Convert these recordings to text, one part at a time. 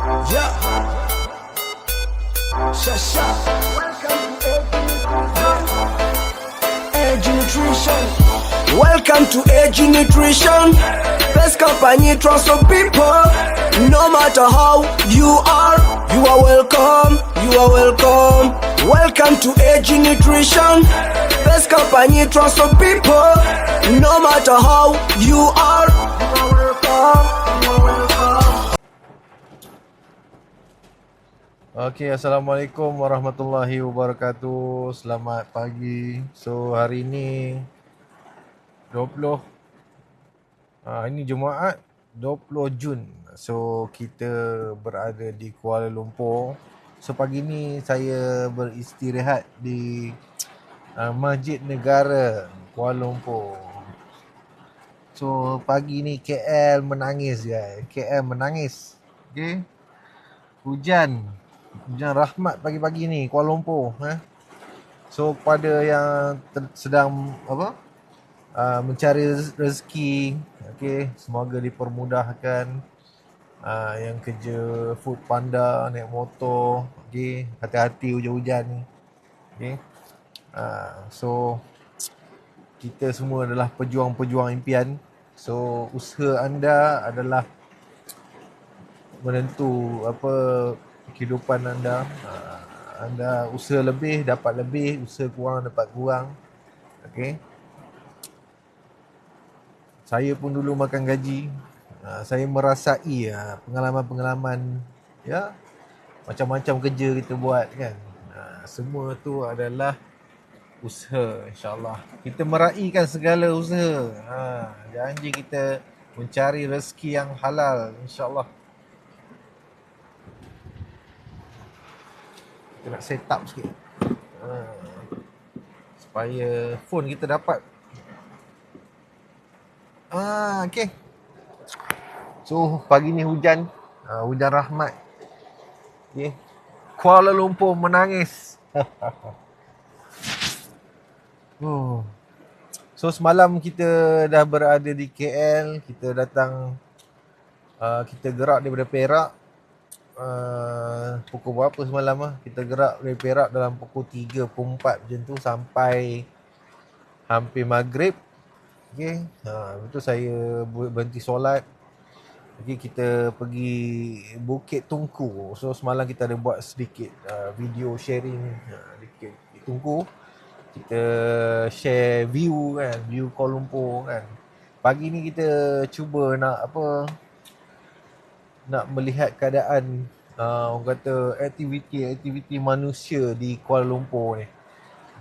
Yeah, Shasha. Edge Nutrition. Welcome to Edge Nutrition. Best company, trust of people. No matter how you are welcome. You are welcome. Welcome to Edge Nutrition. Best company, trust of people. No matter how you are welcome. You are welcome. Okay, Assalamualaikum warahmatullahi wabarakatuh. Selamat pagi. So, hari ni 20 ini Jumaat 20 Jun. So, kita berada di Kuala Lumpur. So, pagi ni saya beristirahat di Masjid Negara Kuala Lumpur. So, pagi ni KL menangis guys. KL menangis. Okay. Hujan rahmat pagi-pagi ni Kuala Lumpur. So kepada yang sedang mencari rezeki, okay, semoga dipermudahkan. Yang kerja food panda, naik motor, okay, hati-hati hujan-hujan ni. Okay. So kita semua adalah pejuang-pejuang impian. So usaha anda adalah menentu kehidupan anda. Anda usaha lebih dapat lebih, usaha kurang dapat kurang. Okey. Saya pun dulu makan gaji. Saya merasai pengalaman-pengalaman, ya, macam-macam kerja kita buat kan. Semua tu adalah usaha, insya-Allah. Kita meraihkan segala usaha. Janji kita mencari rezeki yang halal, insya-Allah. Kita nak set up sikit supaya phone kita dapat. Okay. So pagi ni hujan, hujan rahmat. Okay. Kuala Lumpur menangis. So semalam kita dah berada di KL. Kita datang, kita gerak daripada Perak. Pukul berapa semalam kita gerak dari Perak dalam pukul 3, pukul 4 macam tu sampai hampir maghrib. Okay. Itu saya berhenti solat. Okay, kita pergi Bukit Tungku. So semalam kita ada buat sedikit video sharing Bukit Tungku. Kita share view kan, view Kuala Lumpur kan. Pagi ni kita cuba nak melihat keadaan orang kata aktiviti manusia di Kuala Lumpur ni.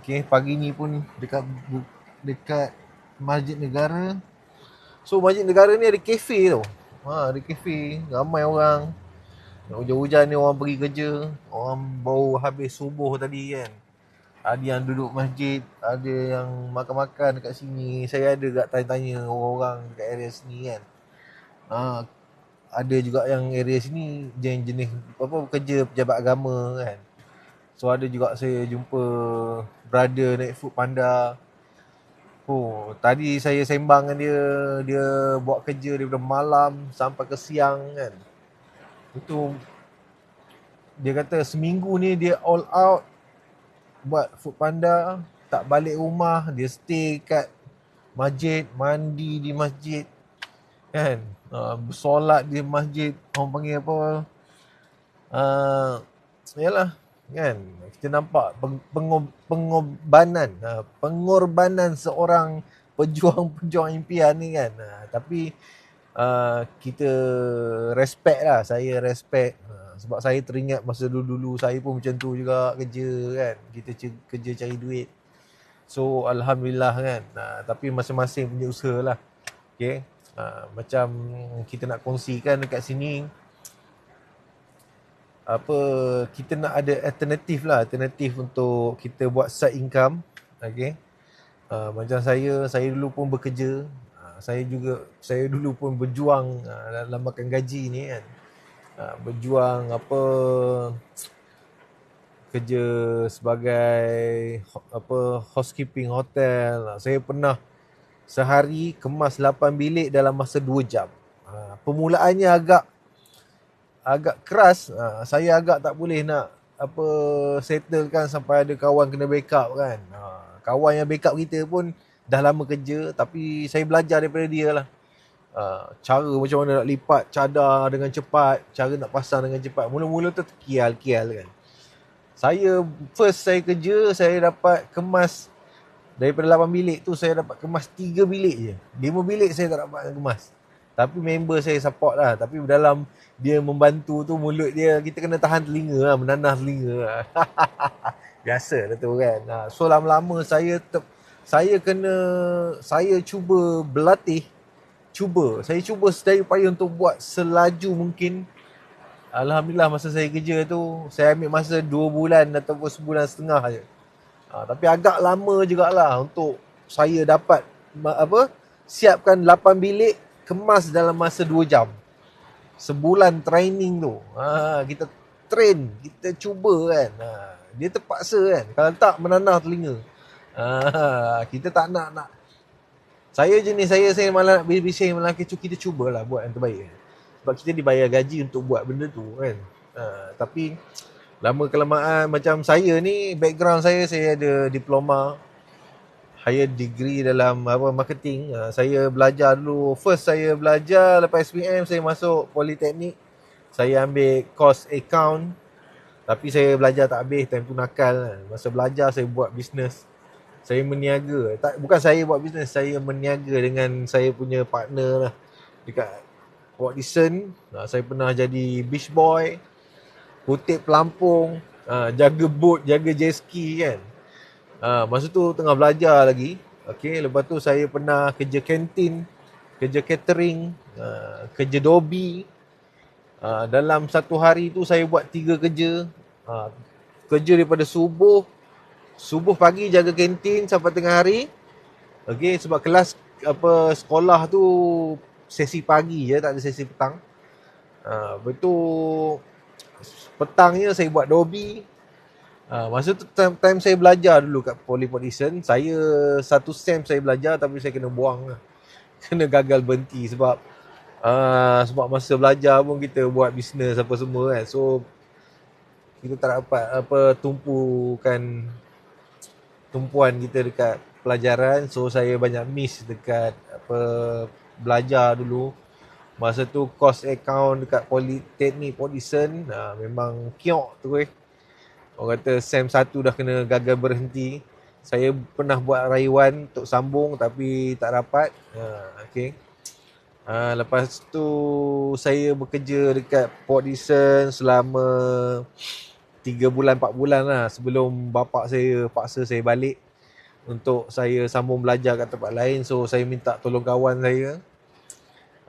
Okay, pagi ni pun dekat Masjid Negara. So Masjid Negara ni ada kafe tau. Ada kafe, ramai orang. Hujan-hujan ni orang pergi kerja, orang baru habis subuh tadi kan. Ada yang duduk masjid, ada yang makan-makan dekat sini. Saya ada kat tanya-tanya orang-orang dekat area sini kan. Ada juga yang area sini jenis kerja pejabat agama kan. So ada juga saya jumpa brother naik food panda. Tadi saya sembang dengan dia buat kerja daripada malam sampai ke siang kan. Itu dia kata seminggu ni dia all out buat food panda, tak balik rumah, dia stay kat masjid, mandi di masjid kan. Bersolat di masjid, orang panggil yalah kan, kita nampak pengorbanan seorang pejuang impian ni kan. Tapi kita respect lah, saya respect sebab saya teringat masa dulu-dulu saya pun macam tu juga kerja kan. Kita kerja cari duit. So alhamdulillah kan. Tapi masing-masing punya usaha lah. Okay. Macam kita nak kongsikan dekat sini, kita nak ada alternatif untuk kita buat side income. Okay. Macam saya dulu pun bekerja. Saya dulu pun berjuang dalam makan gaji ni kan. Berjuang kerja sebagai housekeeping hotel. Saya pernah sehari kemas 8 bilik dalam masa 2 jam. Permulaannya agak agak keras. Saya agak tak boleh nak apa settlekan sampai ada kawan kena backup kan. Kawan yang backup kita pun dah lama kerja, tapi saya belajar daripada dia lah. Cara macam mana nak lipat cadar dengan cepat, cara nak pasang dengan cepat. Mula-mula tu terkial-kial kan. Saya kerja, saya dapat kemas daripada 8 bilik tu, saya dapat kemas 3 bilik je. 5 bilik saya tak dapat kemas. Tapi member saya support lah. Tapi dalam dia membantu tu, mulut dia, kita kena tahan telinga lah, menanah telinga lah. Biasa lah tu kan. So lama-lama saya cuba berlatih. Saya cuba sedaya upaya untuk buat selaju mungkin. Alhamdulillah masa saya kerja tu, saya ambil masa 2 bulan ataupun sebulan setengah je. Tapi agak lama jugalah untuk saya dapat siapkan 8 bilik kemas dalam masa 2 jam. Sebulan training tu. Kita train, kita cuba kan. Dia terpaksa kan. Kalau tak menanah telinga. Kita tak nak. Saya malah nak bising malah kita cubalah buat yang terbaik. Sebab kita dibayar gaji untuk buat benda tu kan. Tapi lama kelamaan macam saya ni, background saya ada diploma, higher degree dalam marketing. Saya belajar dulu. First saya belajar, lepas SPM saya masuk Politeknik. Saya ambil course account. Tapi saya belajar tak habis, time tu nakal. Masa belajar saya buat bisnes. Saya meniaga. Bukan saya buat bisnes, saya meniaga dengan saya punya partner lah. Dekat Port Dickson. Saya pernah jadi beach boy, kutip pelampung, jaga boat, jaga jet ski kan. Masa tu tengah belajar lagi. Okay, lepas tu saya pernah kerja kantin, kerja catering, kerja dobi. Dalam satu hari tu saya buat 3 kerja. Kerja daripada subuh pagi jaga kantin sampai tengah hari. Okay, sebab kelas sekolah tu sesi pagi je, tak ada sesi petang. Betul. Petangnya saya buat dobi. Masa tu time saya belajar dulu kat Port Dickson. Saya 1 sem saya belajar, tapi saya kena buang lah. Kena gagal berhenti sebab masa belajar pun kita buat bisnes apa semua kan. So kita tak dapat tumpuan kita dekat pelajaran. So saya banyak miss dekat belajar dulu. Masa tu course account dekat Politeknik Port Dickson, memang kiok tu Orang kata sem 1 dah kena gagal berhenti. Saya pernah buat rayuan untuk sambung tapi tak dapat. Okay. Lepas tu saya bekerja dekat Port Dickson selama 3 bulan 4 bulan lah, sebelum bapak saya paksa saya balik untuk saya sambung belajar kat tempat lain. So saya minta tolong kawan saya.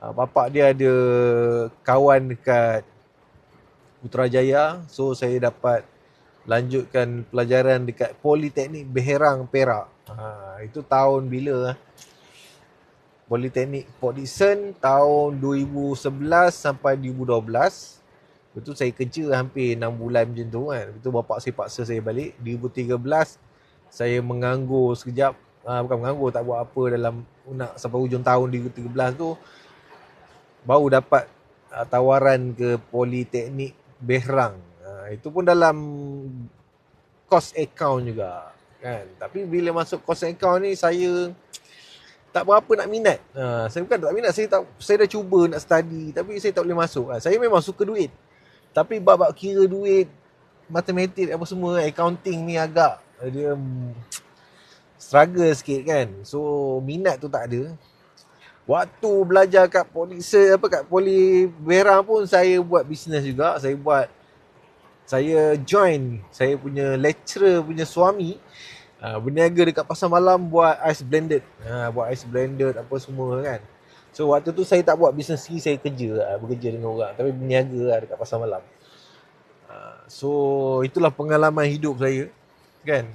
Bapak dia ada kawan dekat Putrajaya. So saya dapat lanjutkan pelajaran dekat Politeknik Beherang, Perak. Itu tahun bila? Politeknik Port Dickson tahun 2011 sampai 2012. Betul saya kerja hampir 6 bulan macam tu kan. Betul bapak saya paksa saya balik. 2013 saya menganggur sekejap. Bukan menganggur, tak buat apa dalam sampai hujung tahun 2013 tu. Baru dapat tawaran ke Politeknik Behrang. Itu pun dalam course account juga kan. Tapi bila masuk course account ni saya tak berapa nak minat. Saya bukan tak minat, saya dah cuba nak study tapi saya tak boleh masuk. Saya memang suka duit. Tapi bab kira duit, matematik apa semua, accounting ni agak dia struggle sikit kan. So minat tu tak ada. Waktu belajar kat kat Poli Behrang pun saya buat bisnes juga. Saya join saya punya lecturer punya suami berniaga dekat pasar malam buat ice blended. Buat ice blended apa semua kan. So waktu tu saya tak buat bisnes lagi, saya bekerja dengan orang tapi berniaga dekat pasar malam. So itulah pengalaman hidup saya kan.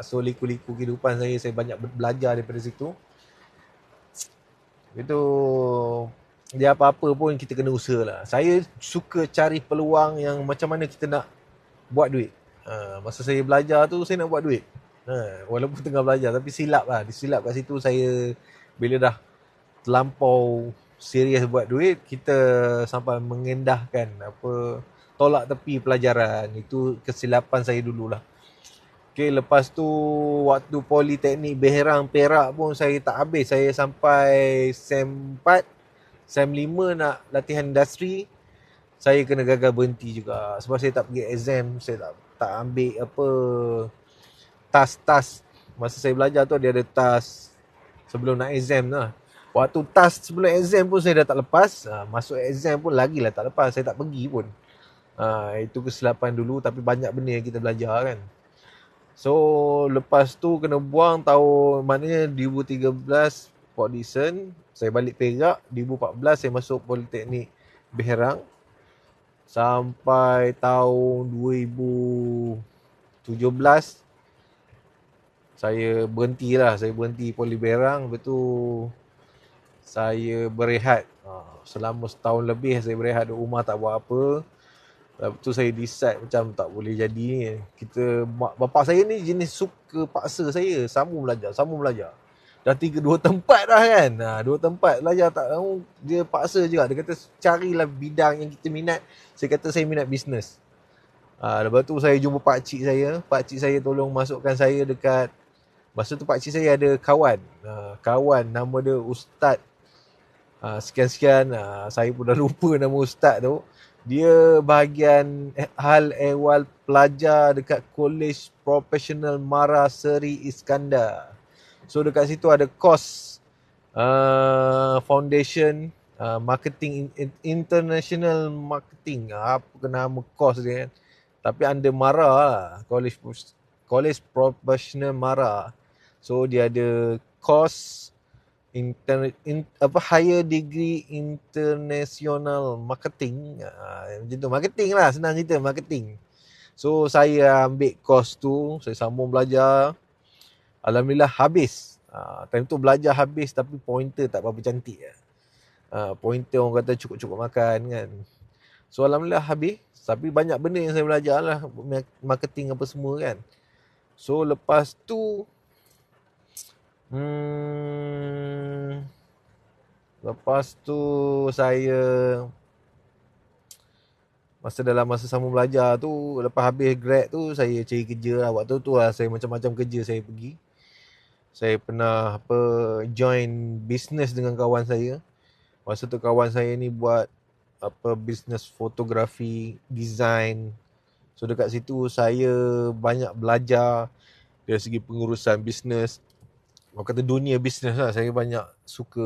So liku-liku kehidupan saya banyak belajar daripada situ. Itu dia apa-apa pun kita kena usaha lah. Saya suka cari peluang yang macam mana kita nak buat duit. Masa saya belajar tu saya nak buat duit. Walaupun tengah belajar tapi silap kat situ saya bila dah terlampau serius buat duit, kita sampai mengendahkan tolak tepi pelajaran. Itu kesilapan saya dululah. Okay, lepas tu waktu Politeknik Beherang Perak pun saya tak habis. Saya sampai SEM 4, SEM 5 nak latihan industri. Saya kena gagal berhenti juga sebab saya tak pergi exam. Saya tak ambil task. Masa saya belajar tu dia ada task sebelum nak exam lah. Waktu task sebelum exam pun saya dah tak lepas. Masuk exam pun lagilah tak lepas. Saya tak pergi pun. Itu kesilapan dulu, tapi banyak benda yang kita belajar kan. So lepas tu kena buang tahun, maknanya 2013 Port Dickson, saya balik Perak. 2014 saya masuk Politeknik Beherang. Sampai tahun 2017 saya berhenti Poli Berang. Lepas tu saya berehat. Selama setahun lebih saya berehat di rumah, tak buat apa. Lepas tu saya decide macam tak boleh jadi ni. Bapak saya ni jenis suka paksa saya sambung belajar. Dah 2 tempat dah kan. 2 tempat belajar tak tahu, dia paksa juga. Dia kata carilah bidang yang kita minat. Saya kata saya minat bisnes. Lepas tu saya jumpa pakcik saya. Pakcik saya tolong masukkan saya dekat, masa tu pakcik saya ada kawan. Kawan nama dia Ustaz sekian-sekian. Saya pun dah lupa nama Ustaz tu. Dia bahagian hal ehwal pelajar dekat Kolej Profesional Mara Seri Iskandar. So dekat situ ada course foundation marketing, international marketing. Apa nama course dia kan. Tapi under Mara lah. College Professional Mara. So dia ada course higher degree international marketing. Macam tu, marketing lah, senang cerita marketing. So saya ambil course tu, saya sambung belajar. Alhamdulillah habis. Time tu belajar habis, tapi pointer tak berapa cantik. Pointer orang kata cukup-cukup makan kan. So alhamdulillah habis. Tapi banyak benda yang saya belajar lah, marketing apa semua kan. So lepas tu saya dalam masa sambung belajar tu, lepas habis grad tu saya cari kerja lah. Waktu tu lah saya macam-macam kerja saya pergi. Saya pernah join business dengan kawan saya. Masa tu kawan saya ni buat business fotografi, design. So dekat situ saya banyak belajar dari segi pengurusan bisnes. Orang kata dunia bisnes lah. Saya banyak suka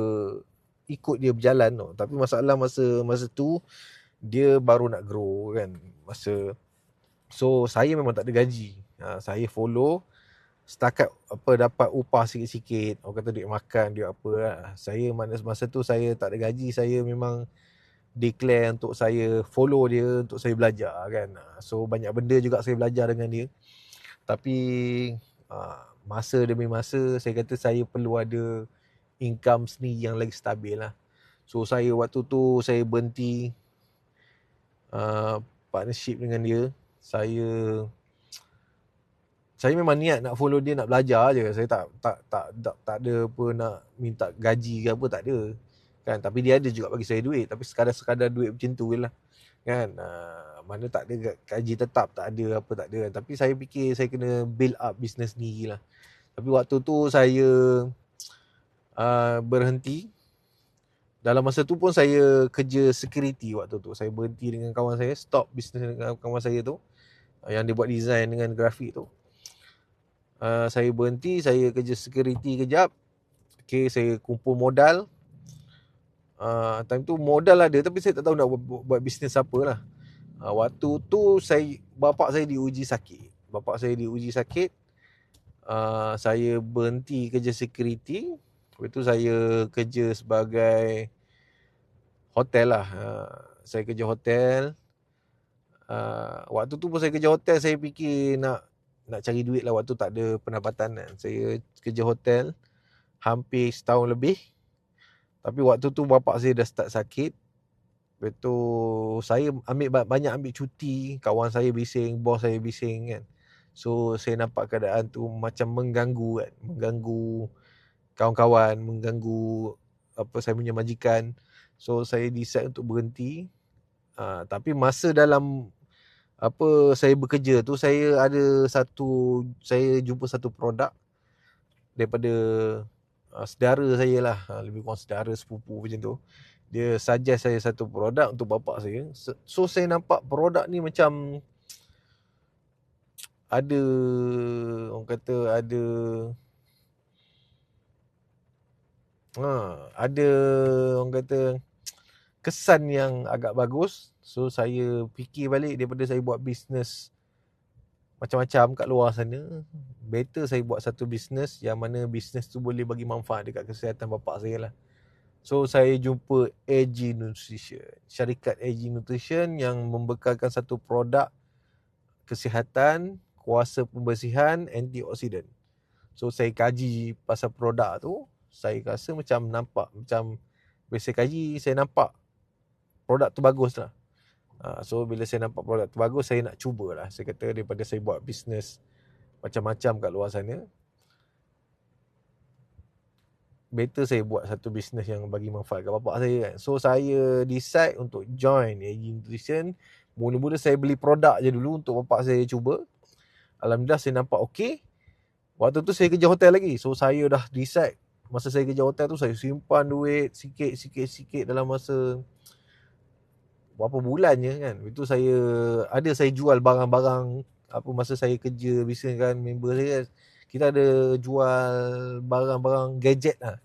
ikut dia berjalan tu. Tapi masalah masa tu dia baru nak grow kan. So saya memang tak ada gaji. Saya follow setakat dapat upah sikit-sikit. Orang kata duit makan, duit apa lah. Saya masa tu saya tak ada gaji. Saya memang declare untuk saya follow dia, untuk saya belajar kan. So banyak benda juga saya belajar dengan dia. Tapi masa demi masa saya kata saya perlu ada income sendiri yang lagi stabil lah. So saya waktu tu saya berhenti partnership dengan dia. Saya memang niat nak follow dia, nak belajar je. Saya tak ada apa nak minta gaji ke apa, tak ada kan. Tapi dia ada juga bagi saya duit, tapi sekadar duit macam tu je lah kan. Mana tak ada gaji tetap, tak ada apa, tak ada. Tapi saya fikir saya kena build up business sendiri lah. Tapi waktu tu saya berhenti. Dalam masa tu pun saya kerja security waktu tu. Saya berhenti dengan kawan saya, stop business dengan kawan saya tu yang dia buat design dengan grafik tu. Saya berhenti, saya kerja security kejap. Okay, saya kumpul modal. Time tu modal ada, tapi saya tak tahu nak buat bisnes apa lah. Waktu tu bapak saya diuji sakit. Saya berhenti kerja security. Lepas tu saya kerja sebagai hotel lah. Saya kerja hotel. Waktu tu pun saya kerja hotel, saya fikir nak cari duit lah. Waktu tak ada pendapatan kan. Saya kerja hotel hampir setahun lebih. Tapi waktu tu bapak saya dah start sakit. Lepas tu saya banyak ambil cuti. Kawan saya bising, bos saya bising kan. So saya nampak keadaan tu macam mengganggu kan. Mengganggu kawan-kawan, mengganggu saya punya majikan. So saya decide untuk berhenti. Tapi masa dalam saya bekerja tu, saya jumpa satu produk daripada saudara saya lah, lebih kurang saudara sepupu macam tu. Dia suggest saya satu produk untuk bapak saya. So saya nampak produk ni macam ada, orang kata ada orang kata kesan yang agak bagus. So saya fikir balik, daripada saya buat bisnes macam-macam kat luar sana, better saya buat satu bisnes yang mana bisnes tu boleh bagi manfaat dekat kesihatan bapak saya lah. So saya jumpa AG Nutrition, syarikat AG Nutrition yang membekalkan satu produk kesihatan, kuasa pembersihan, antioksidan. So saya kaji pasal produk tu, saya rasa macam bila saya kaji, saya nampak produk tu bagus lah. So bila saya nampak produk tu bagus, saya nak cubalah. Saya kata daripada saya buat bisnes macam-macam kat luar sana, better saya buat satu bisnes yang bagi manfaat kat bapak saya kan. So saya decide untuk join AG Nutrition. Mula-mula saya beli produk je dulu untuk bapak saya cuba. Alhamdulillah saya nampak okey. Waktu tu saya kerja hotel lagi. So saya dah decide, masa saya kerja hotel tu, saya simpan duit sikit dalam masa berapa bulan je kan. Itu saya jual barang-barang masa saya kerja bisnes kan, member saya kita ada jual barang-barang gadget lah.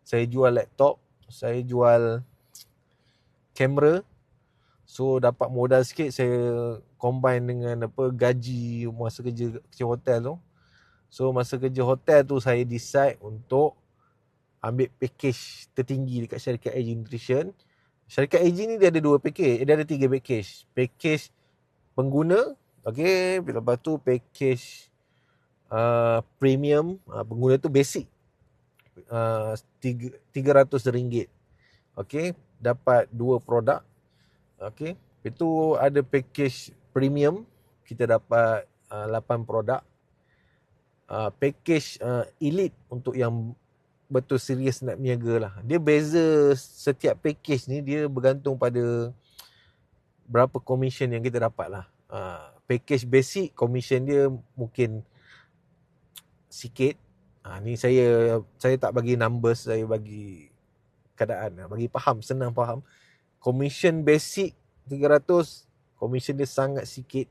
Saya jual laptop, saya jual kamera. So dapat modal sikit, saya combine dengan gaji masa kerja hotel tu. So masa kerja hotel tu saya decide untuk ambil package tertinggi dekat syarikat AG Nutrition. Syarikat AG ni dia ada 2 package, dia ada 3 package. Package pengguna, okey, lepas tu package premium, pengguna tu basic, RM300. Okey, dapat 2 produk. Okey, itu ada package premium, kita dapat 8 produk. Package elite untuk yang betul serius nak berniaga lah. Dia beza, setiap package ni dia bergantung pada berapa commission yang kita dapat lah. Package basic, commission dia mungkin sikit. Ni saya tak bagi numbers, saya bagi keadaan, bagi faham, senang faham. Commission basic 300, commission dia sangat sikit.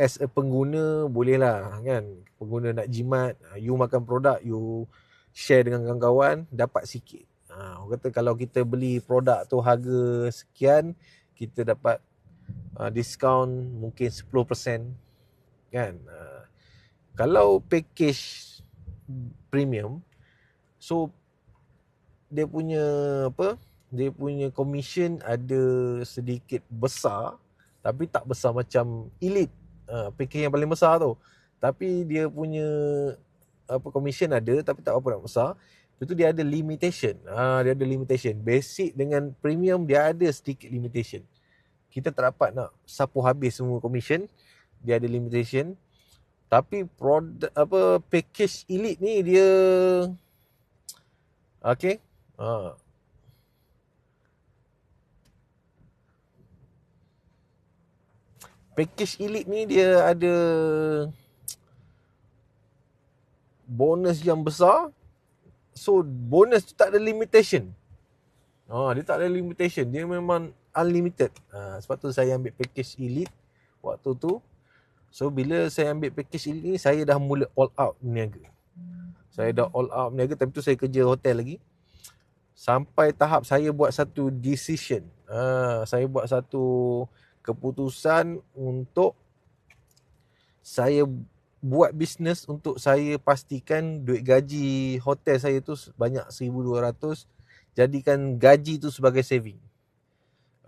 As a pengguna boleh lah kan, pengguna nak jimat, you makan produk, you share dengan kawan-kawan, dapat sikit. Orang kata kalau kita beli produk tu harga sekian, kita dapat diskaun mungkin 10% kan. Kalau package premium, so dia punya commission ada sedikit besar, tapi tak besar macam elite, package yang paling besar tu. Tapi dia punya commission ada, tapi tak apa nak besar. Itu dia ada limitation. Dia ada limitation. Basic dengan premium dia ada sedikit limitation. Kita tak dapat nak sapu habis semua commission. Dia ada limitation. Tapi package elite ni dia okey. Package elite ni dia ada bonus yang besar. So bonus tu tak ada limitation. Dia tak ada limitation. Dia memang unlimited. Sebab tu saya ambil package elite waktu tu. So bila saya ambil package elite ni, saya dah mula all out berniaga. Saya dah all out berniaga, tapi tu saya kerja hotel lagi. Sampai tahap saya buat satu decision. Saya buat satu keputusan untuk saya buat bisnes, untuk saya pastikan duit gaji hotel saya tu banyak 1,200, jadikan gaji tu sebagai saving.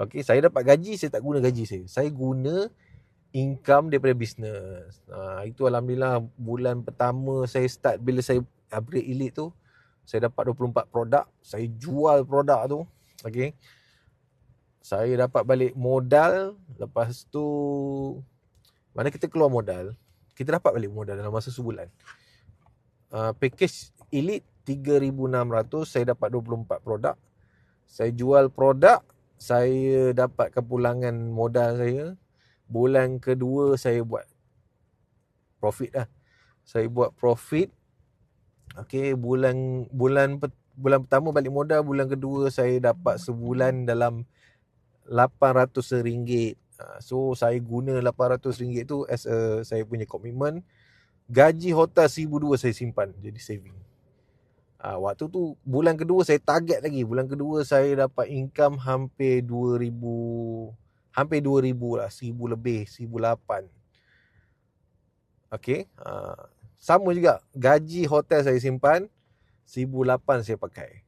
Okey, saya dapat gaji, saya tak guna gaji saya. Saya guna income daripada bisnes. Itu alhamdulillah bulan pertama saya start, bila saya upgrade elite tu, saya dapat 24 produk. Saya jual produk tu. Okey, saya dapat balik modal. Lepas tu mana kita keluar modal, kita dapat balik modal dalam masa sebulan. Package elite 3,600, saya dapat 24 produk. Saya jual produk, saya dapat kepulangan modal saya. Bulan kedua saya buat profit lah. Saya buat profit. Okay, bulan pertama balik modal, bulan kedua saya dapat sebulan dalam RM800. So saya guna RM800 tu as saya punya komitmen. Gaji hotel RM1,200 saya simpan jadi saving. Waktu tu bulan kedua saya target lagi. Bulan kedua saya dapat income hampir RM2,000. Hampir RM2,000 lah. RM1,000 lebih, RM1,800. Okay. Sama juga. Gaji hotel saya simpan, RM1,800 saya pakai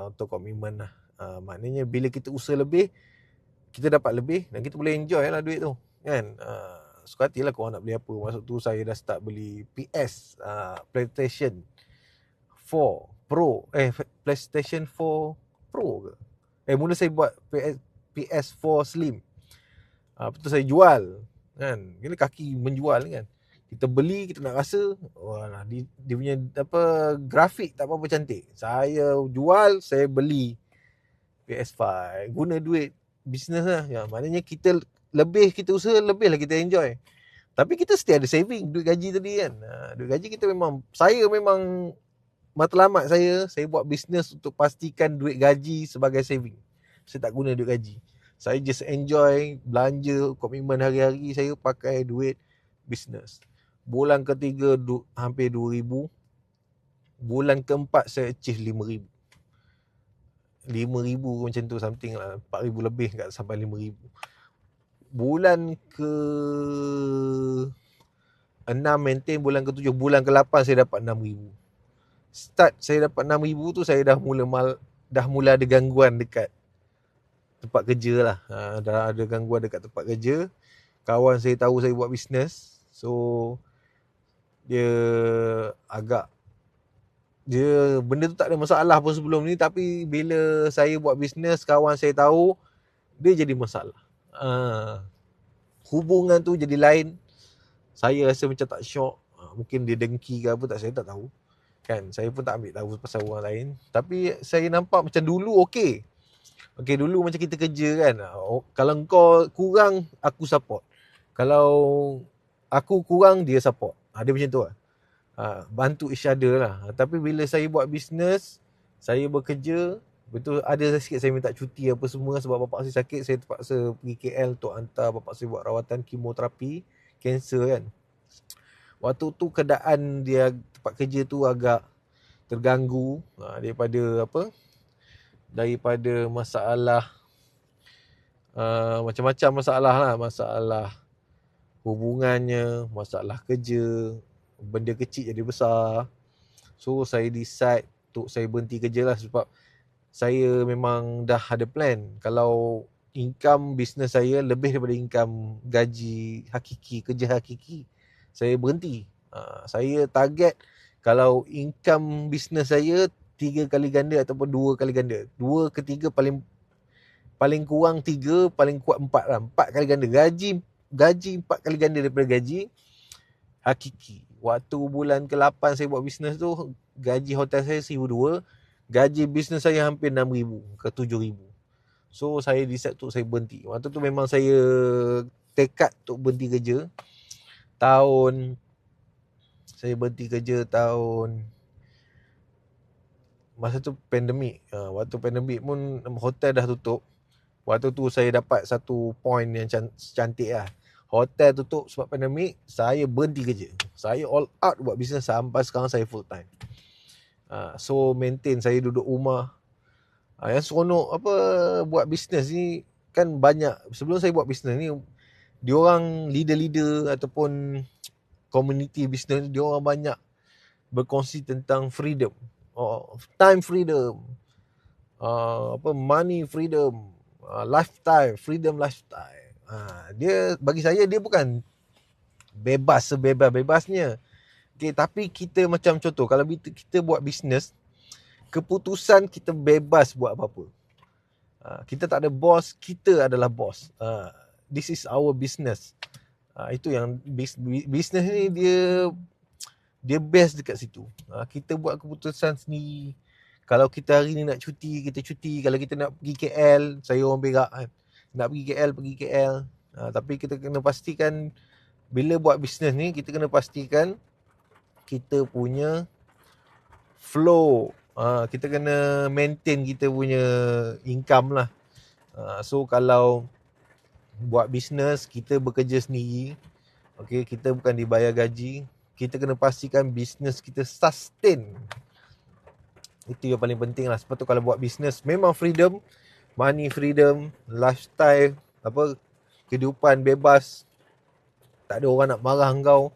untuk komitmen lah. Maknanya bila kita usaha lebih, kita dapat lebih dan kita boleh enjoy lah duit tu. Kan? Suka hati lah korang nak beli apa. Maksud tu saya dah start beli PS, PlayStation 4 Pro. PlayStation 4 Pro ke? Mula saya buat PS4 Slim. Betul saya jual. Kan? Gila kaki menjual kan. Kita beli, kita nak rasa, dia punya grafik tak apa-apa cantik. Saya jual, saya beli PS5. Guna duit bisnes lah. Maknanya kita lebih kita usaha, lebih lah kita enjoy. Tapi kita still ada saving duit gaji tadi kan. Duit gaji kita memang, saya memang matlamat saya buat bisnes untuk pastikan duit gaji sebagai saving. Saya tak guna duit gaji. Saya just enjoy belanja, komitmen hari-hari saya pakai duit bisnes. Bulan ketiga hampir RM2,000. Bulan keempat saya achieve RM5,000. RM5,000 macam tu something lah. RM4,000 lebih kat sampai RM5,000. Bulan ke 6 maintain, bulan ke 7, bulan ke 8 saya dapat RM6,000. Start saya dapat RM6,000 tu saya dah mula ada gangguan dekat tempat kerja lah. Dah ada gangguan dekat tempat kerja. Kawan saya tahu saya buat bisnes. So dia benda tu tak ada masalah pun sebelum ni, tapi bila saya buat bisnes, kawan saya tahu, dia jadi masalah. Hubungan tu jadi lain. Saya rasa macam tak syok. Mungkin dia dengki ke apa, saya tak tahu. Kan, saya pun tak ambil tahu pasal orang lain. Tapi saya nampak macam dulu okey. Okey, dulu macam kita kerja kan. Kalau kau kurang, aku support. Kalau aku kurang, dia support. Dia macam tu lah. Bantu each other lah. Tapi bila saya buat bisnes, saya bekerja, betul ada sikit saya minta cuti apa semua sebab bapak saya sakit. Saya terpaksa pergi KL untuk hantar bapak saya buat rawatan kemoterapi kanser kan. Waktu tu keadaan dia tempat kerja tu agak terganggu daripada masalah macam-macam masalah lah. Masalah hubungannya, masalah kerja, benda kecil jadi besar. So saya decide untuk saya berhenti kerja lah sebab saya memang dah ada plan. Kalau income bisnes saya lebih daripada income gaji hakiki, kerja hakiki, saya berhenti. Saya target kalau income bisnes saya 3 kali ganda ataupun 2 kali ganda. 2 ke 3 paling kurang 3, paling kuat 4 lah. 4 kali ganda. Gaji 4 kali ganda daripada gaji hakiki. Waktu bulan ke-8 saya buat bisnes tu, gaji hotel saya RM1,200. Gaji bisnes saya hampir RM6,000 ke RM7,000. So saya decide untuk saya berhenti. Waktu tu memang saya tekad untuk berhenti kerja. Saya berhenti kerja tahun, masa tu pandemik. Waktu pandemik pun hotel dah tutup. Waktu tu saya dapat satu point yang cantik lah. Hotel tutup sebab pandemik, saya berhenti kerja. Saya all out buat bisnes sampai sekarang saya full time. So maintain, saya duduk rumah. Yang seronok buat bisnes ni kan banyak. Sebelum saya buat bisnes ni, diorang leader-leader ataupun community bisnes, diorang banyak berkongsi tentang freedom. Time freedom, money freedom, lifestyle, freedom lifestyle. Dia bagi saya dia bukan bebas sebebas-bebasnya. Okay, tapi kita macam contoh, kalau kita buat bisnes, keputusan kita bebas buat apa-apa. Kita tak ada bos, kita adalah bos. This is our business. Itu yang bisnes ni dia best dekat situ. Kita buat keputusan sendiri. Kalau kita hari ni nak cuti, kita cuti. Kalau kita nak pergi KL, saya orang Perak kan. Nak pergi KL, pergi KL. Tapi kita kena pastikan bila buat bisnes ni, kita kena pastikan kita punya flow. Kita kena maintain kita punya income lah. So kalau buat bisnes, kita bekerja sendiri. Okay, kita bukan dibayar gaji. Kita kena pastikan bisnes kita sustain. Itu yang paling penting lah. Sebab tu kalau buat bisnes, memang freedom. Money freedom, lifestyle, kehidupan bebas. Tak ada orang nak marah kau.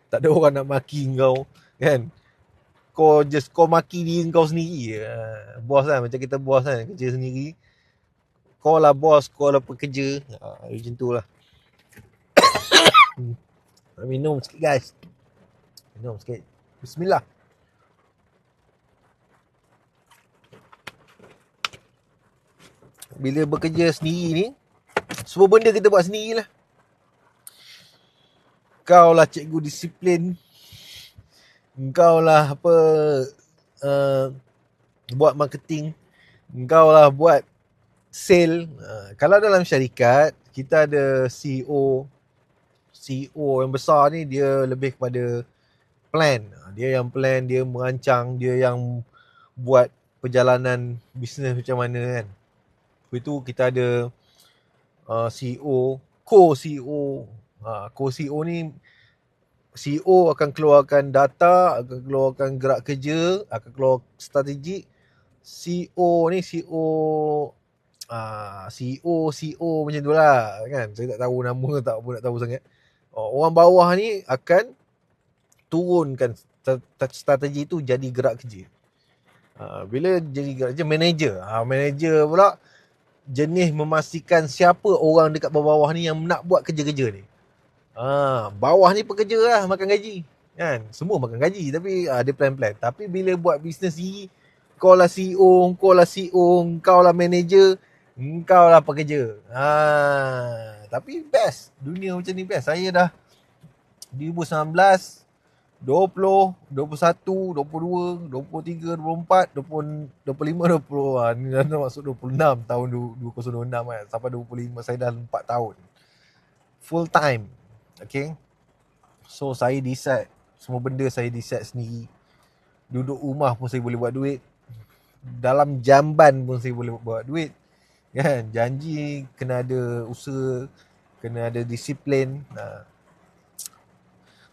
Tak ada orang nak maki kau. Kan? Kau maki diri kau sendiri. Bos kan, macam kita bos kan, kerja sendiri. Kau lah bos, kau lah pekerja. Macam tu lah. Minum sikit guys. Minum sikit. Bismillah. Bila bekerja sendiri ni, semua benda kita buat sendiri lah. Kau lah cikgu disiplin. Kau lah buat marketing. Kau lah buat sale. Kalau dalam syarikat, kita ada CEO. CEO yang besar ni dia lebih kepada plan. Dia yang plan, dia merancang, dia yang buat perjalanan bisnes macam mana kan. Lepas tu kita ada CEO, co-CEO. Co-CEO ni, CEO akan keluarkan data, akan keluarkan gerak kerja, akan keluar strategi. CEO ni CEO macam tu lah kan. Saya tak tahu nama, tak pun nak tahu sangat. Orang bawah ni akan turunkan strategi tu jadi gerak kerja. Bila jadi gerak kerja, manager. Manager pula jenis memastikan siapa orang dekat bawah ni yang nak buat kerja-kerja ni. Bawah ni pekerja lah, makan gaji kan. Semua makan gaji, tapi ada plan-plan. Tapi bila buat bisnes sendiri, kau lah CEO, kau lah CEO, kau lah manager, kau lah pekerja. Tapi best. Dunia macam ni best. Saya dah 2019, 20, 21, 22, 23, 24, 25, 20. Ni dah masuk 26 tahun 2026 kan. Sampai 25 saya dah 4 tahun. Full time. Okay. So saya decide. Semua benda saya decide sendiri. Duduk rumah pun saya boleh buat duit. Dalam jamban pun saya boleh buat duit. Kan? Janji kena ada usaha. Kena ada disiplin.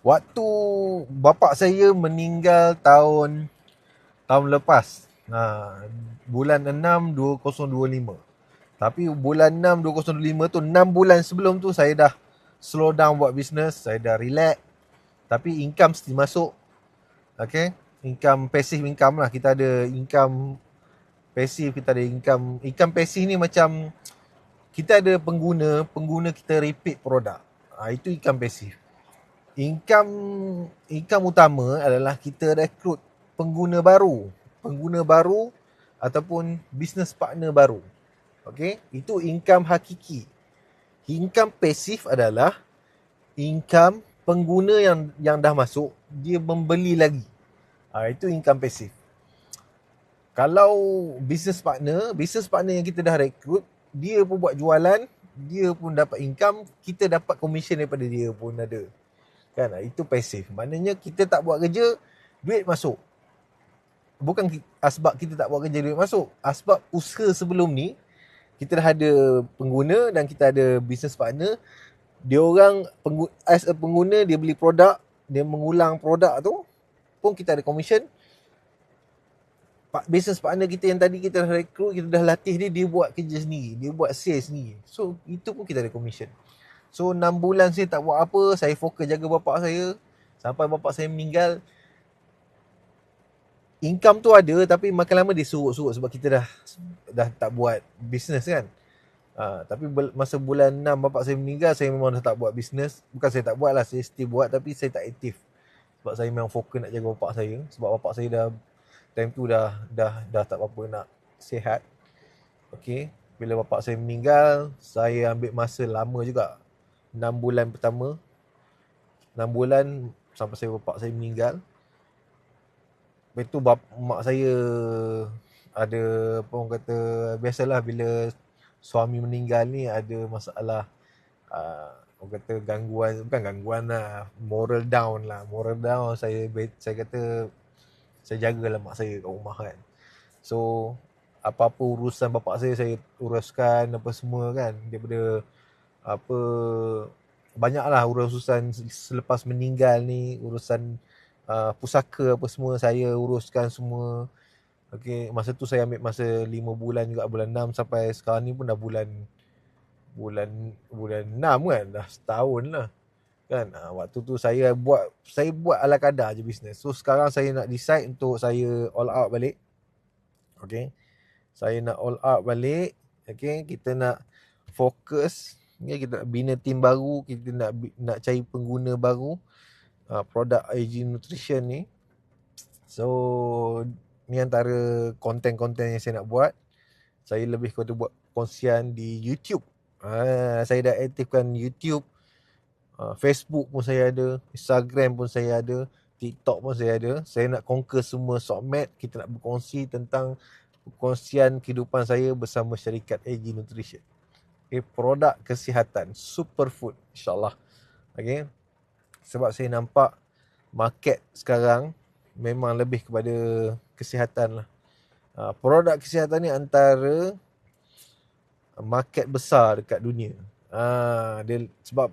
Waktu bapa saya meninggal tahun lepas. Bulan 6 2025. Tapi bulan 6 2025 tu, 6 bulan sebelum tu saya dah slow down buat bisnes. Saya dah relax. Tapi income still masuk. Okay. Income, passive income lah. Kita ada income passive, kita ada income. Income passive ni macam kita ada pengguna kita repeat produk. Itu income passive. Income utama adalah kita rekrut pengguna baru ataupun business partner baru. Okay, itu income hakiki. Income pasif adalah income pengguna yang dah masuk, dia membeli lagi. Itu income pasif. Kalau business partner yang kita dah rekrut, dia pun buat jualan, dia pun dapat income, kita dapat commission daripada dia pun ada. Kan, itu pasif. Maknanya kita tak buat kerja, duit masuk. Bukan asbab kita tak buat kerja, duit masuk. Asbab usaha sebelum ni kita dah ada pengguna dan kita ada business partner. Dia orang as a pengguna, dia beli produk, dia mengulang produk tu pun kita ada commission. Business partner kita yang tadi kita dah rekrut, kita dah latih dia buat kerja sendiri, dia buat sales sendiri. So itu pun kita ada commission. So 6 bulan saya tak buat apa, saya fokus jaga bapak saya sampai bapak saya meninggal. Income tu ada, tapi makin lama dia surut sebab kita dah tak buat bisnes kan. Tapi masa bulan 6 bapak saya meninggal, saya memang dah tak buat bisnes. Bukan saya tak buat lah, saya still buat, tapi saya tak aktif. Sebab saya memang fokus nak jaga bapak saya. Sebab bapak saya dah time tu dah tak apa-apa nak sihat. Okay. Bila bapak saya meninggal, saya ambil masa lama juga. 6 bulan pertama. 6 bulan sampai bapak saya meninggal. Lepas tu mak saya ada, apa orang kata, biasalah bila suami meninggal ni ada masalah, orang kata gangguan, bukan gangguan lah, moral down. Saya kata saya jagalah mak saya kat rumah kan. So apa-apa urusan bapak saya uruskan apa semua kan, daripada apa, banyaklah urusan selepas meninggal ni, urusan pusaka apa semua saya uruskan semua. Okay, masa tu saya ambil masa 5 bulan juga, bulan 6 sampai sekarang ni pun dah bulan bulan bulan 6 kan, dah setahun lah kan. Waktu tu saya buat ala kadar je bisnes. So sekarang saya nak decide untuk saya all out balik. Okay, saya nak all out balik. Okay, kita nak fokus, okay, kita nak bina team baru, kita nak cari pengguna baru produk IG Nutrition ni. So ni antara konten-konten yang saya nak buat. Saya lebih kepada buat kongsian di YouTube. Saya dah aktifkan YouTube, Facebook pun saya ada, Instagram pun saya ada, TikTok pun saya ada. Saya nak conquer semua sokmed. Kita nak berkongsi tentang perkongsian kehidupan saya bersama syarikat AG Nutrition. Okay, produk kesihatan, superfood, insyaAllah. Okay, sebab saya nampak market sekarang memang lebih kepada kesihatan lah. Produk kesihatan ni antara market besar dekat dunia. Dia, sebab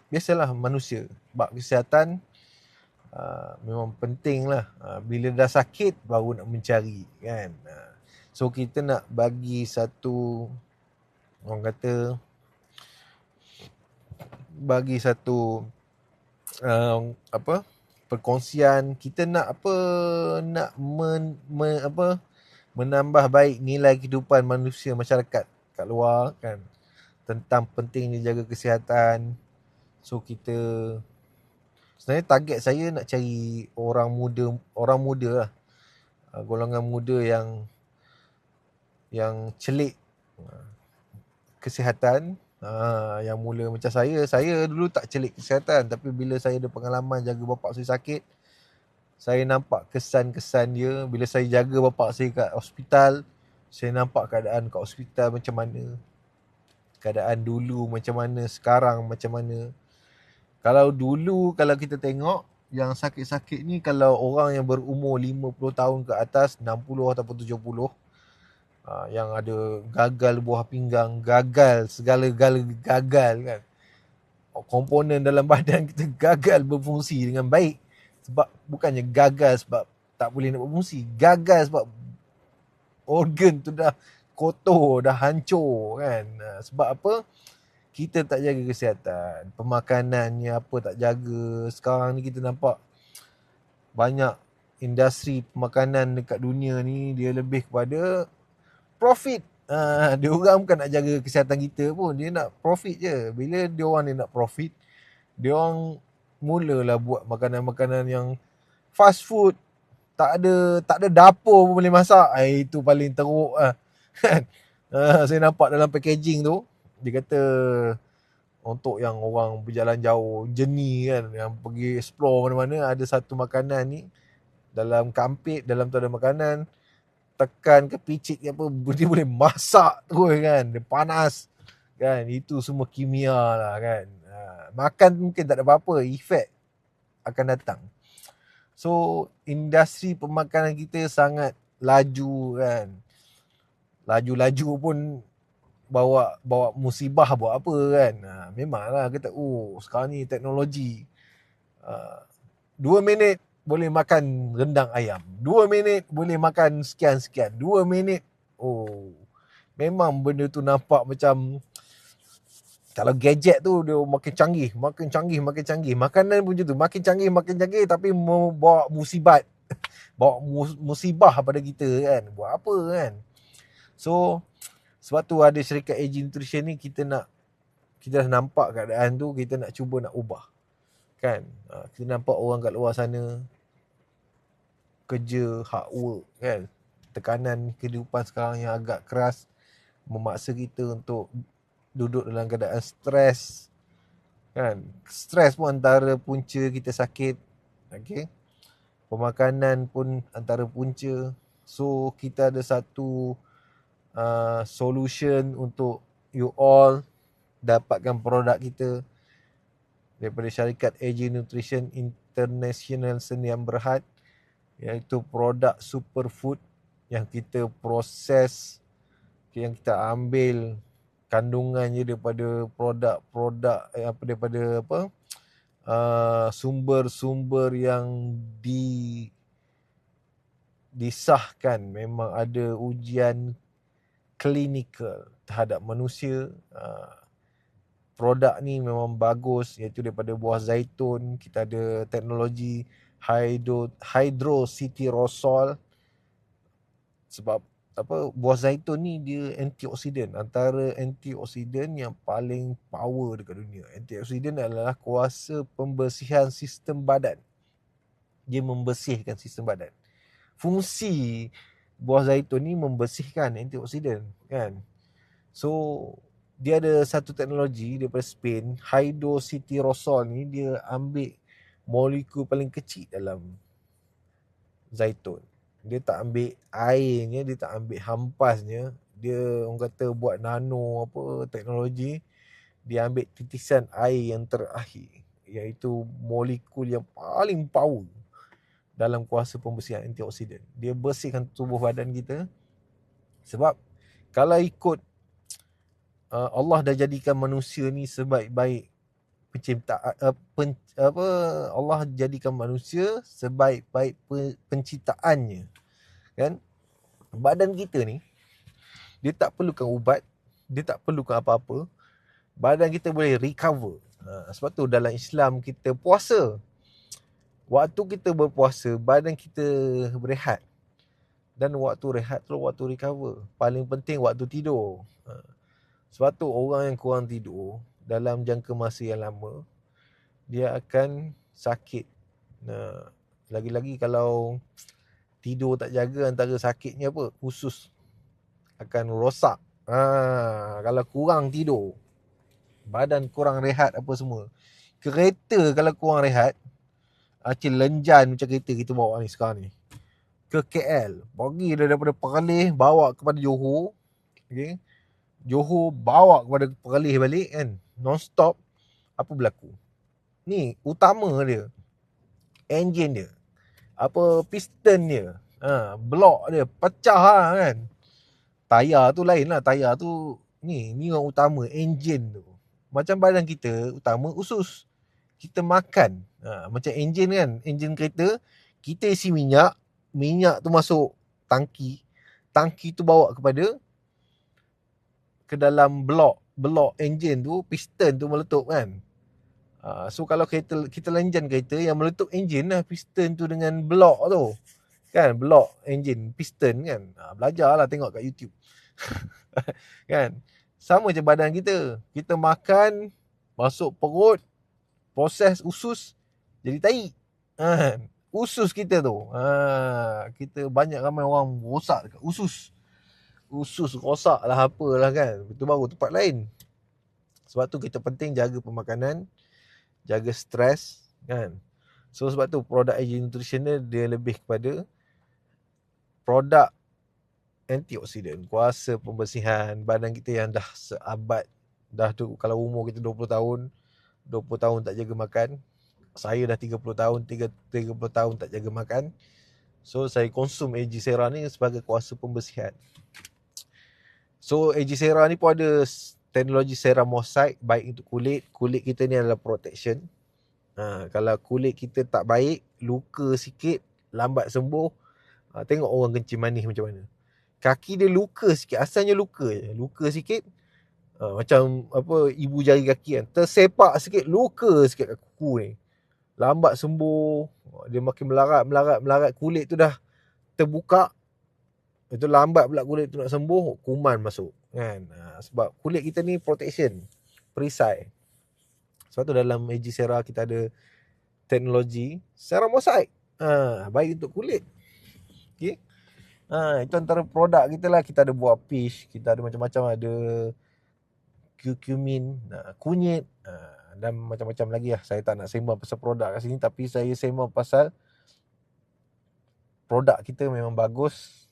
biasalah manusia, bab kesihatan memang penting lah. Bila dah sakit baru nak mencari kan. So kita nak bagi satu, orang kata, bagi satu perkongsian. Kita nak menambah baik nilai kehidupan manusia, masyarakat kat luar kan, tentang pentingnya jaga kesihatan. So kita, sebenarnya target saya nak cari orang muda lah, golongan muda yang celik kesihatan. Yang mula macam saya dulu tak celik kesihatan, tapi bila saya ada pengalaman jaga bapak saya sakit, saya nampak kesan-kesan dia. Bila saya jaga bapak saya kat hospital, saya nampak keadaan kat hospital macam mana, keadaan dulu macam mana, sekarang macam mana. Kalau dulu, kalau kita tengok yang sakit-sakit ni, kalau orang yang berumur 50 tahun ke atas, 60 ataupun 70, yang ada gagal buah pinggang, gagal segala-gala, gagal kan, komponen dalam badan kita gagal berfungsi dengan baik. Sebab bukannya gagal sebab tak boleh nak berfungsi, gagal sebab organ tu dah kotor, dah hancur kan. Sebab apa? Kita tak jaga kesihatan, pemakanannya apa tak jaga. Sekarang ni kita nampak banyak industri pemakanan dekat dunia ni, dia lebih kepada profit. Dia orang bukan nak jaga kesihatan kita pun, dia nak profit je. Bila dia orang ni nak profit, dia orang mulalah buat makanan-makanan yang fast food. Tak ada dapur pun boleh masak. Itu paling teruk lah. Saya nampak dalam packaging tu, dia kata untuk yang orang berjalan jauh, journey kan, yang pergi explore mana-mana, ada satu makanan ni dalam kampit, dalam tu ada makanan, tekan ke picit ke apa, dia boleh masak terus kan, dia panas kan. Itu semua kimia lah kan. Makan mungkin tak ada apa-apa, efek akan datang. So industri pemakanan kita sangat laju kan. Laju-laju pun bawa musibah, buat apa kan. Memanglah kita, sekarang ni teknologi, 2 minit boleh makan rendang ayam, 2 minit boleh makan sekian-sekian, 2 minit. Memang benda tu nampak macam, kalau gadget tu dia makin canggih. Makanan pun macam tu, makin canggih, tapi bawa musibat, bawa musibah pada kita kan. Buat apa kan. So sebab tu ada syarikat AG Nutrition ni, kita dah nampak keadaan tu, kita nak cuba nak ubah kan. Kita nampak orang kat luar sana kerja, hard work kan. Tekanan kehidupan sekarang yang agak keras memaksa kita untuk duduk dalam keadaan stres kan. Stres pun antara punca kita sakit. Okay, pemakanan pun antara punca. So kita ada satu solution untuk you all dapatkan produk kita daripada syarikat AG Nutrition International Sdn Bhd, iaitu produk superfood yang kita proses, yang kita ambil kandungannya daripada produk-produk sumber-sumber yang disahkan, memang ada ujian klinikal terhadap manusia. Produk ni memang bagus, iaitu daripada buah zaitun. Kita ada teknologi hydroxytyrosol. Sebab buah zaitun ni dia antioksidan, antara antioksidan yang paling power dekat dunia. Antioksidan adalah kuasa pembersihan sistem badan. Dia membersihkan sistem badan. Fungsi buah zaitun ni membersihkan, antioksidan kan. So dia ada satu teknologi daripada Spain, hydroxytyrosol ni, dia ambil molekul paling kecil dalam zaitun. Dia tak ambil airnya, dia tak ambil hampasnya. Dia orang kata buat nano teknologi. Dia ambil titisan air yang terakhir, iaitu molekul yang paling power dalam kuasa pembersihan antioksidan. Dia bersihkan tubuh badan kita. Sebab kalau ikut Allah dah jadikan manusia ni sebaik-baik Allah jadikan manusia sebaik-baik penciptaannya, kan? Badan kita ni dia tak perlukan ubat, dia tak perlukan apa-apa. Badan kita boleh recover. Sebab tu dalam Islam kita puasa. Waktu kita berpuasa, badan kita berehat. Dan waktu rehat tu waktu recover. Paling penting waktu tidur. Sebab tu orang yang kurang tidur dalam jangka masa yang lama, dia akan sakit. Lagi-lagi kalau tidur tak jaga, antara sakitnya usus akan rosak. Kalau kurang tidur, badan kurang rehat apa semua. Kereta kalau kurang rehat, lenjan macam kereta kita bawa ni sekarang ni, ke KL, pergi daripada Perlis bawa kepada Johor, okay? Johor bawa kepada Perlis balik kan, non-stop. Apa berlaku? Ni utama dia, enjin dia, piston dia, blok dia pecah kan. Tayar tu lain lah, tayar tu ni yang utama, enjin tu. Macam badan kita utama usus. Kita makan, macam enjin kan, enjin kereta, kita isi minyak tu masuk tangki tu bawa ke dalam blok enjin tu, piston tu meletup kan. So kalau kita lenjan kereta, yang meletup enjin lah piston tu dengan blok tu kan, blok enjin, piston kan. Belajarlah, tengok kat YouTube. Kan, sama je badan kita. Kita makan, masuk perut, proses usus, jadi tahi. Usus kita tu, kita banyak ramai orang rosak dekat usus rosak lah apalah kan. Itu baru tempat lain. Sebab tu kita penting jaga pemakanan, jaga stres kan. So sebab tu produk AG Nutrition dia lebih kepada produk antioksidan, kuasa pembersihan badan kita yang dah seabad. Dah tu, kalau umur kita 20 tahun tak jaga makan. Saya dah 30 tahun tak jaga makan. So saya konsum AG Sera ni sebagai kuasa pembersihan. So AG Sera ni pun ada teknologi Ceramosite, baik untuk kulit. Kulit kita ni adalah protection. Kalau kulit kita tak baik, luka sikit, lambat sembuh. Tengok orang kencing manis macam mana. Kaki dia luka sikit, asalnya luka sikit. Macam ibu jari kaki kan, tersepak sikit, luka sikit kat kuku ni. Lambat sembuh, dia makin melarat, kulit tu dah terbuka. Itu lambat pula kulit tu nak sembuh, kuman masuk kan. Sebab kulit kita ni protection, perisai. Sebab tu dalam AG Sera kita ada teknologi Ceramosite, baik untuk kulit. Okay? Itu antara produk kita lah. Kita ada buah peach, kita ada macam-macam, ada curcumin, kunyit, dan macam-macam lagi lah. Saya tak nak sembang pasal produk kat sini, tapi saya sembang pasal produk kita memang bagus.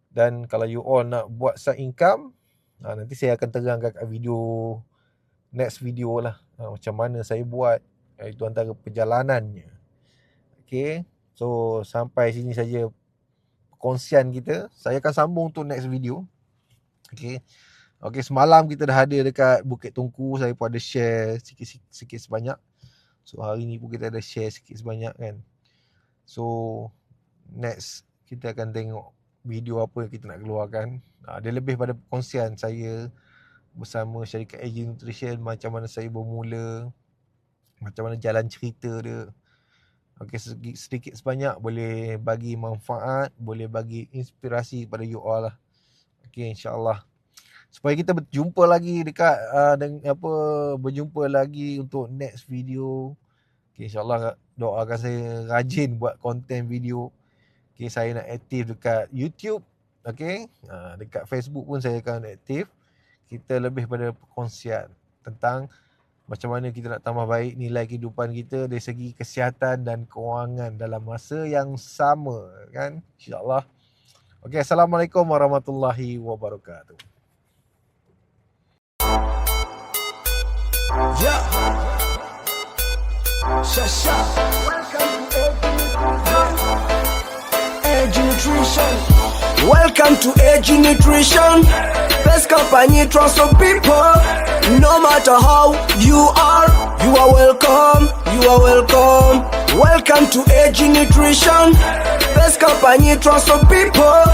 Dan kalau you all nak buat side income, nanti saya akan terangkan kat next video lah, macam mana saya buat. Itu antara perjalanannya. Okay, so sampai sini saja perkongsian kita. Saya akan sambung untuk next video. Okay, semalam kita dah ada dekat Bukit Tungku. Saya pun ada share sikit sebanyak. So hari ni pun kita ada share sikit sebanyak kan. So next kita akan tengok video apa yang kita nak keluarkan. Dia lebih pada perkongsian saya bersama syarikat AG Nutrition, macam mana saya bermula, macam mana jalan cerita dia. Okay, sedikit sebanyak boleh bagi manfaat, boleh bagi inspirasi pada you all lah. Okay, insyaAllah. Supaya kita berjumpa lagi dekat berjumpa lagi untuk next video. Okay, insyaAllah doakan saya rajin buat konten video. Okay, saya nak aktif dekat YouTube. Okay, dekat Facebook pun saya akan aktif. Kita lebih pada perkongsian tentang macam mana kita nak tambah baik nilai kehidupan kita dari segi kesihatan dan kewangan dalam masa yang sama kan, insyaAllah. Okay, Assalamualaikum warahmatullahi wabarakatuh. Yeah. Shasha. Welcome to AG Nutrition. Best company, trust of people. No matter how you are welcome. You are welcome. Welcome to AG Nutrition. Best company, trust of people.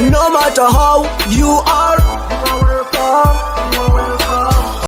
No matter how you are welcome.